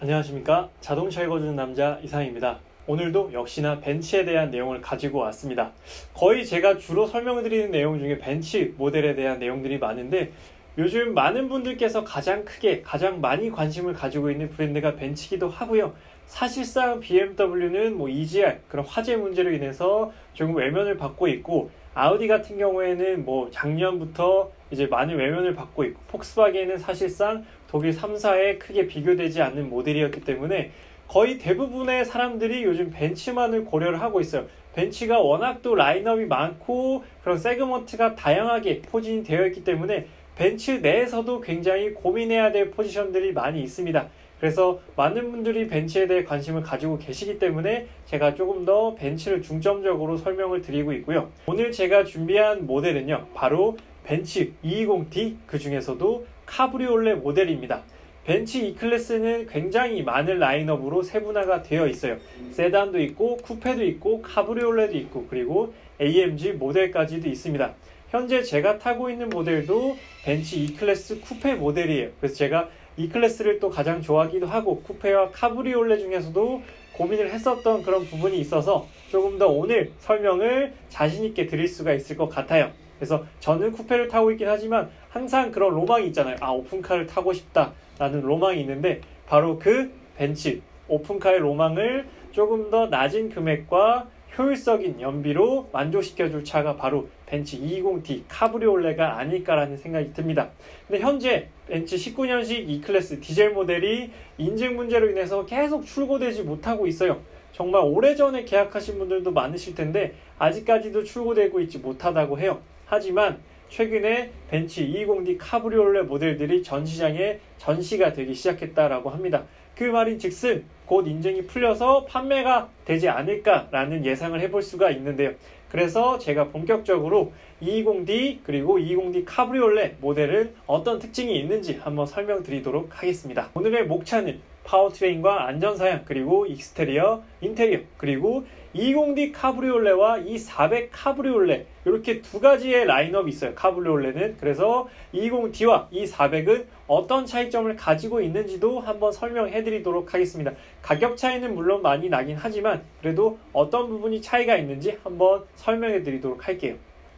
안녕하십니까. 자동차 읽어주는 남자 이상입니다. 오늘도 역시나 벤츠에 대한 내용을 가지고 왔습니다. 거의 제가 주로 설명을 드리는 내용 중에 벤츠 모델에 대한 내용들이 많은데, 요즘 많은 분들께서 가장 크게 가장 많이 관심을 가지고 있는 브랜드가 벤츠기도 하고요. 사실상 BMW는 EGR 그런 화재 문제로 인해서 조금 외면을 받고 있고, 아우디 같은 경우에는 작년부터 이제 많은 외면을 받고 있고, 폭스바겐은 사실상 독일 3사에 크게 비교되지 않는 모델이었기 때문에 거의 대부분의 사람들이 요즘 벤츠만을 고려를 하고 있어요. 벤츠가 워낙 또 라인업이 많고 그런 세그먼트가 다양하게 포진이 되어 있기 때문에 벤츠 내에서도 굉장히 고민해야 될 포지션들이 많이 있습니다. 그래서 많은 분들이 벤츠에 대해 관심을 가지고 계시기 때문에 제가 조금 더 벤츠를 중점적으로 설명을 드리고 있고요. 오늘 제가 준비한 모델은요, 바로 벤츠 220D, 그 중에서도 카브리올레 모델입니다. 벤츠 E클래스는 굉장히 많은 라인업으로 세분화가 되어 있어요. 세단도 있고 쿠페도 있고 카브리올레도 있고, 그리고 AMG 모델까지도 있습니다. 현재 제가 타고 있는 모델도 벤츠 E클래스 쿠페 모델이에요. 그래서 제가 E클래스를 또 가장 좋아하기도 하고, 쿠페와 카브리올레 중에서도 고민을 했었던 그런 부분이 있어서 조금 더 오늘 설명을 자신있게 드릴 수가 있을 것 같아요. 그래서 저는 쿠페를 타고 있긴 하지만 항상 그런 로망이 있잖아요. 오픈카를 타고 싶다 라는 로망이 있는데, 바로 그 벤츠 오픈카의 로망을 조금 더 낮은 금액과 효율적인 연비로 만족시켜줄 차가 바로 벤츠 220D 카브리올레가 아닐까라는 생각이 듭니다. 근데 현재 벤츠 19년식 E클래스 디젤 모델이 인증 문제로 인해서 계속 출고되지 못하고 있어요. 정말 오래전에 계약하신 분들도 많으실 텐데 아직까지도 출고되고 있지 못하다고 해요. 하지만 최근에 벤츠 220D 카브리올레 모델들이 전시장에 전시가 되기 시작했다라고 합니다. 그 말인 즉슨 곧 인증이 풀려서 판매가 되지 않을까라는 예상을 해볼 수가 있는데요. 그래서 제가 본격적으로 220D 그리고 220D 카브리올레 모델은 어떤 특징이 있는지 한번 설명드리도록 하겠습니다. 오늘의 목차는 파워트레인과 안전사양, 그리고 익스테리어, 인테리어, 그리고 220D 카브리올레와 240 카브리올레, 이렇게 두 가지의 라인업이 있어요. 카브리올레는. 그래서 220D와 240은 어떤 차이점을 가지고 있는지도 한번 설명해 드리도록 하겠습니다. 가격 차이는 물론 많이 나긴 하지만 그래도 어떤 부분이 차이가 있는지 한번 설명해 드리도록 할게요.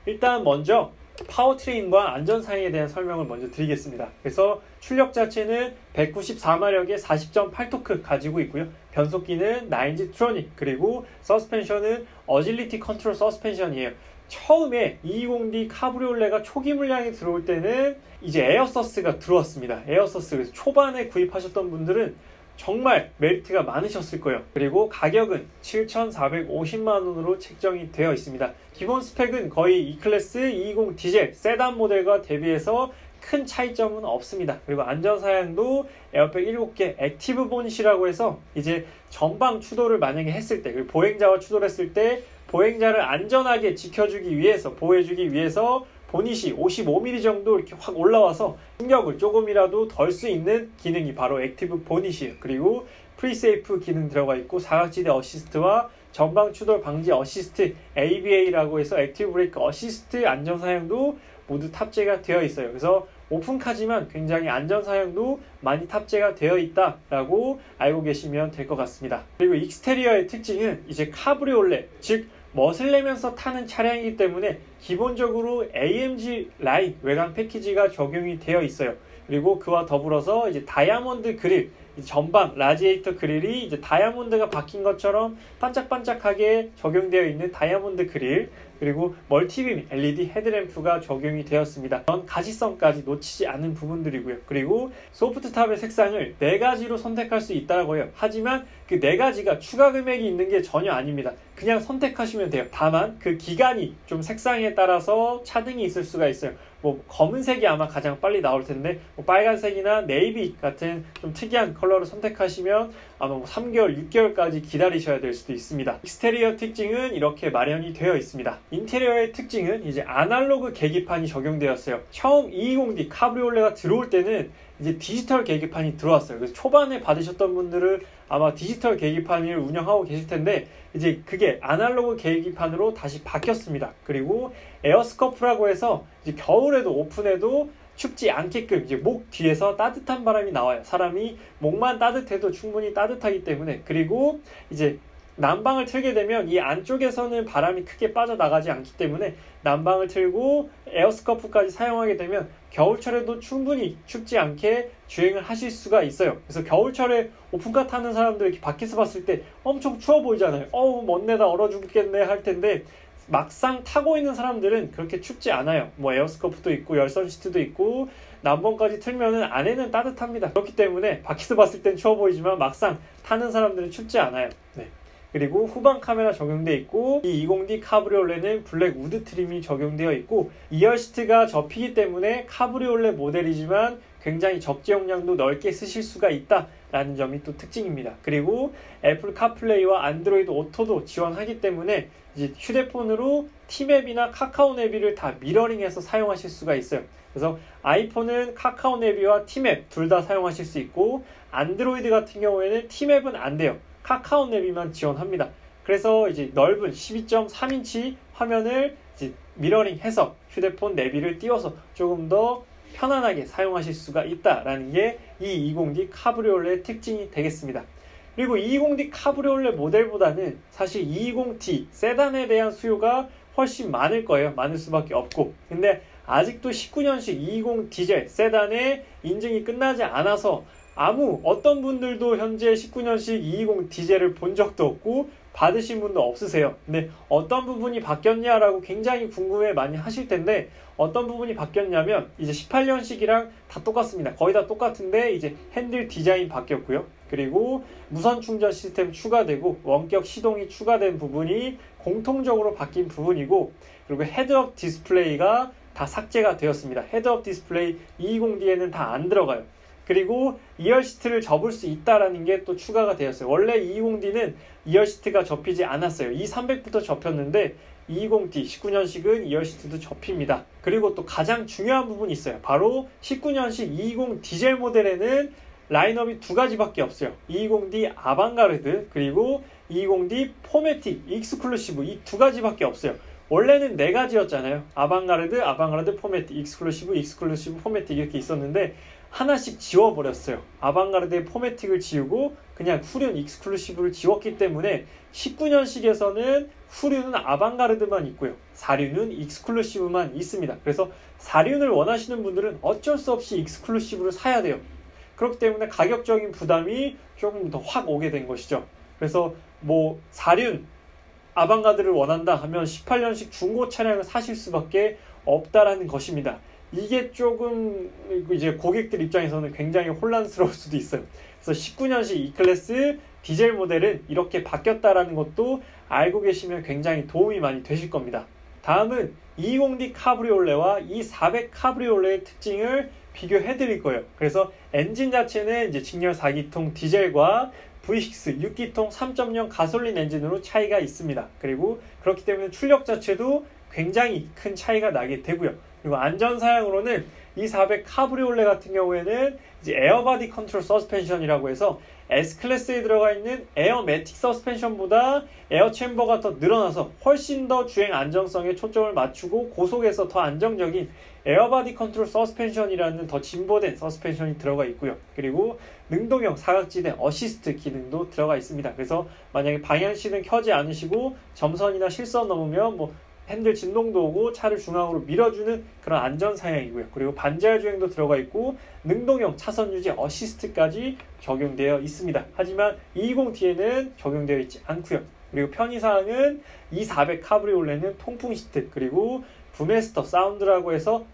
일단 먼저 파워트레인과 안전사양에 대한 설명을 먼저 드리겠습니다. 그래서 출력 자체는 194마력의 40.8토크 가지고 있고요. 변속기는 9G 트로닉, 그리고 서스펜션은 어질리티 컨트롤 서스펜션이에요. 처음에 220D 카브리올레가 초기 물량이 들어올 때는 이제 에어서스가 들어왔습니다. 에어서스, 그래서 초반에 구입하셨던 분들은 정말 메리트가 많으셨을 거예요. 그리고 가격은 7,450만원으로 책정이 되어 있습니다. 기본 스펙은 거의 E클래스 220 디젤 세단 모델과 대비해서 큰 차이점은 없습니다. 그리고 안전사양도 에어백 7개 액티브 보닛이라고 해서 이제 전방 추돌을 만약에 했을 때, 그리고 보행자와 추돌을 했을 때 보행자를 안전하게 지켜주기 위해서, 보호해주기 위해서 보닛이 55mm 정도 이렇게 확 올라와서 충격을 조금이라도 덜 수 있는 기능이 바로 액티브 보닛이에요. 그리고 프리세이프 기능 들어가 있고, 사각지대 어시스트와 전방 추돌 방지 어시스트 ABA라고 해서 액티브 브레이크 어시스트 안전사양도 모두 탑재가 되어 있어요. 그래서 오픈카지만 굉장히 안전사양도 많이 탑재가 되어 있다라고 알고 계시면 될 것 같습니다. 그리고 익스테리어의 특징은 이제 카브리올레, 즉 멋을 내면서 타는 차량이기 때문에 기본적으로 AMG 라인 외관 패키지가 적용이 되어 있어요. 그리고 그와 더불어서 이제 다이아몬드 그릴, 전방 라지에이터 그릴이 이제 다이아몬드가 박힌 것처럼 반짝반짝하게 적용되어 있는 다이아몬드 그릴, 그리고 멀티빔 LED 헤드램프가 적용이 되었습니다. 이런 가시성까지 놓치지 않은 부분들이고요. 그리고 소프트탑의 색상을 4가지로 선택할 수 있다고 해요. 하지만 그 4가지가 추가 금액이 있는 게 전혀 아닙니다. 그냥 선택하시면 돼요. 다만 그 기간이 좀 색상에 따라서 차등이 있을 수가 있어요. 검은색이 아마 가장 빨리 나올 텐데, 빨간색이나 네이비 같은 좀 특이한 컬러를 선택하시면 아마 3개월, 6개월까지 기다리셔야 될 수도 있습니다. 익스테리어 특징은 이렇게 마련이 되어 있습니다. 인테리어의 특징은 이제 아날로그 계기판이 적용되었어요. 처음 220D 카브리올레가 들어올 때는 이제 디지털 계기판이 들어왔어요. 그래서 초반에 받으셨던 분들은 아마 디지털 계기판을 운영하고 계실 텐데, 이제 그게 아날로그 계기판으로 다시 바뀌었습니다. 그리고 에어스커프라고 해서 이제 겨울에도 오픈해도 춥지 않게끔 이제 목 뒤에서 따뜻한 바람이 나와요. 사람이 목만 따뜻해도 충분히 따뜻하기 때문에. 그리고 이제 난방을 틀게 되면 이 안쪽에서는 바람이 크게 빠져나가지 않기 때문에 난방을 틀고 에어스커프까지 사용하게 되면 겨울철에도 충분히 춥지 않게 주행을 하실 수가 있어요. 그래서 겨울철에 오픈카 타는 사람들 이렇게 밖에서 봤을 때 엄청 추워 보이잖아요. 먼데 나 얼어 죽겠네 할 텐데 막상 타고 있는 사람들은 그렇게 춥지 않아요. 뭐 에어스커프도 있고 열선 시트도 있고 난방까지 틀면은 안에는 따뜻합니다. 그렇기 때문에 밖에서 봤을 땐 추워 보이지만 막상 타는 사람들은 춥지 않아요. 네. 그리고 후방 카메라 적용되어 있고 이 20D 카브리올레는 블랙 우드 트림이 적용되어 있고 2열 시트가 접히기 때문에 카브리올레 모델이지만 굉장히 적재 용량도 넓게 쓰실 수가 있다라는 점이 또 특징입니다. 그리고 애플 카플레이와 안드로이드 오토도 지원하기 때문에 이제 휴대폰으로 티맵이나 카카오 내비를 다 미러링해서 사용하실 수가 있어요. 그래서 아이폰은 카카오 내비와 티맵 둘 다 사용하실 수 있고 안드로이드 같은 경우에는 티맵은 안 돼요. 카카오 내비만 지원합니다. 그래서 이제 넓은 12.3인치 화면을 이제 미러링해서 휴대폰 내비를 띄워서 조금 더 편안하게 사용하실 수가 있다라는 게 이 20D 카브리올레의 특징이 되겠습니다. 그리고 20D 카브리올레 모델보다는 사실 220D 세단에 대한 수요가 훨씬 많을 거예요. 많을 수밖에 없고. 근데 아직도 19년식 220 디젤 세단의 인증이 끝나지 않아서 어떤 분들도 현재 19년식 220 디젤을 본 적도 없고 받으신 분도 없으세요. 근데 어떤 부분이 바뀌었냐라고 굉장히 궁금해 많이 하실 텐데 어떤 부분이 바뀌었냐면 이제 18년식이랑 다 똑같습니다. 거의 다 똑같은데 이제 핸들 디자인 바뀌었고요. 그리고 무선 충전 시스템 추가되고 원격 시동이 추가된 부분이 공통적으로 바뀐 부분이고 그리고 헤드업 디스플레이가 다 삭제가 되었습니다. 헤드업 디스플레이 220D에는 다 안 들어가요. 그리고 2열 시트를 접을 수 있다라는 게 또 추가가 되었어요. 원래 220D는 2열 시트가 접히지 않았어요. 300부터 접혔는데 220D 19년식은 2열 시트도 접힙니다. 그리고 또 가장 중요한 부분이 있어요. 바로 19년식 220 디젤 모델에는 라인업이 두 가지밖에 없어요. 220D 아방가르드 그리고 220D 포매틱 익스클루시브 이 두 가지밖에 없어요. 원래는 네 가지였잖아요. 아방가르드, 포매틱, 익스클루시브, 포매틱 이렇게 있었는데 하나씩 지워버렸어요. 아방가르드의 포매틱을 지우고 그냥 후륜 익스클루시브를 지웠기 때문에 19년식에서는 후륜은 아방가르드만 있고요. 4륜은 익스클루시브만 있습니다. 그래서 4륜을 원하시는 분들은 어쩔 수 없이 익스클루시브를 사야 돼요. 그렇기 때문에 가격적인 부담이 조금 더 확 오게 된 것이죠. 그래서 4륜 아방가르드를 원한다 하면 18년식 중고 차량을 사실 수밖에 없다라는 것입니다. 이게 조금 이제 고객들 입장에서는 굉장히 혼란스러울 수도 있어요. 그래서 19년식 E클래스 디젤 모델은 이렇게 바뀌었다라는 것도 알고 계시면 굉장히 도움이 많이 되실 겁니다. 다음은 220D 카브리올레와 400 카브리올레의 특징을 비교해 드릴 거예요. 그래서 엔진 자체는 이제 직렬 4기통 디젤과 V6 6기통 3.0 가솔린 엔진으로 차이가 있습니다. 그리고 그렇기 때문에 출력 자체도 굉장히 큰 차이가 나게 되고요. 그리고 안전사양으로는 400 카브리올레 같은 경우에는 이제 에어바디 컨트롤 서스펜션이라고 해서 S클래스에 들어가 있는 에어매틱 서스펜션보다 에어챔버가 더 늘어나서 훨씬 더 주행 안정성에 초점을 맞추고 고속에서 더 안정적인 에어바디 컨트롤 서스펜션이라는 더 진보된 서스펜션이 들어가 있고요. 그리고 능동형 사각지대 어시스트 기능도 들어가 있습니다. 그래서 만약에 방향시는 켜지 않으시고 점선이나 실선 넘으면 핸들 진동도 오고 차를 중앙으로 밀어주는 그런 안전사양이고요. 그리고 반자율 주행도 들어가 있고 능동형 차선 유지 어시스트까지 적용되어 있습니다. 하지만 220D에는 적용되어 있지 않고요. 그리고 편의사항은 400 카브리올레는 통풍 시트 그리고 부메스터 사운드라고 해서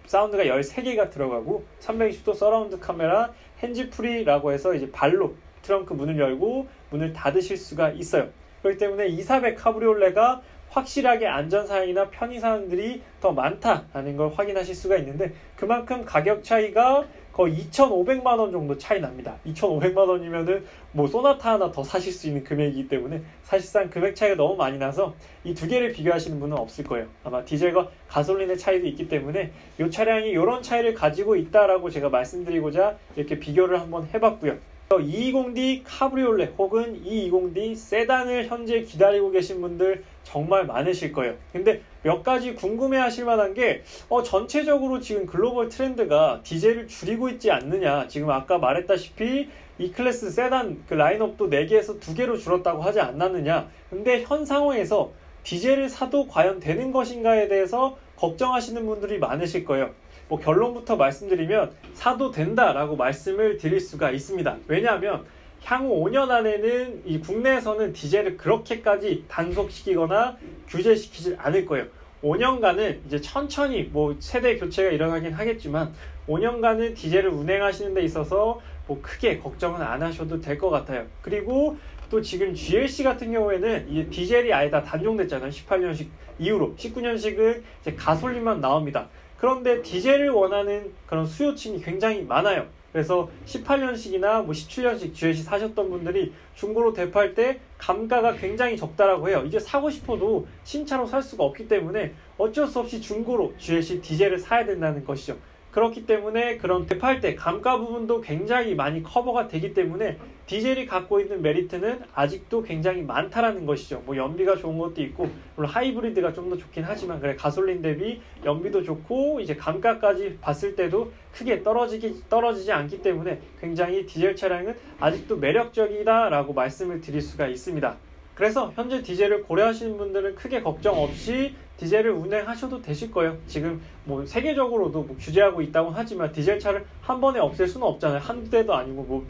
사운드가 13개가 들어가고 360도 서라운드 카메라 핸즈프리라고 해서 이제 발로 트렁크 문을 열고 문을 닫으실 수가 있어요. 그렇기 때문에 400 카브리올레가 확실하게 안전사항이나 편의사항들이 더 많다라는 걸 확인하실 수가 있는데 그만큼 가격 차이가 거의 2,500만원 정도 차이 납니다. 2,500만원이면은 소나타 하나 더 사실 수 있는 금액이기 때문에 사실상 금액 차이가 너무 많이 나서 이 두 개를 비교하시는 분은 없을 거예요. 아마 디젤과 가솔린의 차이도 있기 때문에 이 차량이 이런 차이를 가지고 있다라고 제가 말씀드리고자 이렇게 비교를 한번 해봤고요. 220D 카브리올레 혹은 220D 세단을 현재 기다리고 계신 분들 정말 많으실 거예요. 근데 몇 가지 궁금해 하실 만한 게 전체적으로 지금 글로벌 트렌드가 디젤을 줄이고 있지 않느냐. 지금 아까 말했다시피 E클래스 세단 그 라인업도 4개에서 2개로 줄었다고 하지 않았느냐. 근데 현 상황에서 디젤을 사도 과연 되는 것인가에 대해서 걱정하시는 분들이 많으실 거예요. 결론부터 말씀드리면 사도 된다라고 말씀을 드릴 수가 있습니다. 왜냐하면 향후 5년 안에는 이 국내에서는 디젤을 그렇게까지 단속시키거나 규제시키지 않을 거예요. 5년간은 이제 천천히 세대 교체가 일어나긴 하겠지만 5년간은 디젤을 운행하시는 데 있어서 크게 걱정은 안 하셔도 될 것 같아요. 그리고 또 지금 GLC 같은 경우에는 이제 디젤이 아예 다 단종됐잖아요. 18년식 이후로 19년식은 이제 가솔린만 나옵니다. 그런데 디젤을 원하는 그런 수요층이 굉장히 많아요. 그래서 18년식이나 17년식 GLC 사셨던 분들이 중고로 대파할 때 감가가 굉장히 적다라고 해요. 이제 사고 싶어도 신차로 살 수가 없기 때문에 어쩔 수 없이 중고로 GLC 디젤을 사야 된다는 것이죠. 그렇기 때문에 그런 대파할 때 감가 부분도 굉장히 많이 커버가 되기 때문에 디젤이 갖고 있는 메리트는 아직도 굉장히 많다라는 것이죠. 연비가 좋은 것도 있고 물론 하이브리드가 좀 더 좋긴 하지만 가솔린 대비 연비도 좋고 이제 감가까지 봤을 때도 크게 떨어지지 않기 때문에 굉장히 디젤 차량은 아직도 매력적이다라고 말씀을 드릴 수가 있습니다. 그래서 현재 디젤을 고려하시는 분들은 크게 걱정 없이 디젤을 운행하셔도 되실 거예요. 지금 세계적으로도 규제하고 있다고 하지만 디젤 차를 한 번에 없앨 수는 없잖아요. 한두 대도 아니고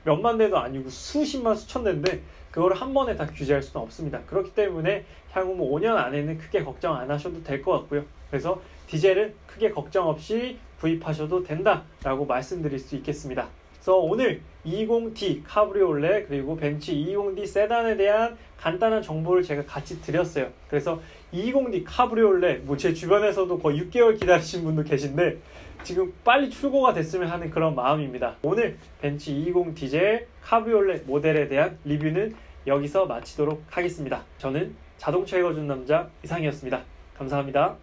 몇만 대도 아니고 수십만 수천 대인데 그거를 한 번에 다 규제할 수는 없습니다. 그렇기 때문에 향후 5년 안에는 크게 걱정 안 하셔도 될 것 같고요. 그래서 디젤은 크게 걱정 없이 구입하셔도 된다라고 말씀드릴 수 있겠습니다. 그래서 오늘 220D 카브리올레 그리고 벤츠 220D 세단에 대한 간단한 정보를 제가 같이 드렸어요. 그래서 220D 카브리올레 제 주변에서도 거의 6개월 기다리신 분도 계신데 지금 빨리 출고가 됐으면 하는 그런 마음입니다. 오늘 벤츠 220 디젤 카브리올레 모델에 대한 리뷰는 여기서 마치도록 하겠습니다. 저는 자동차 읽어주는 남자 이상이었습니다. 감사합니다.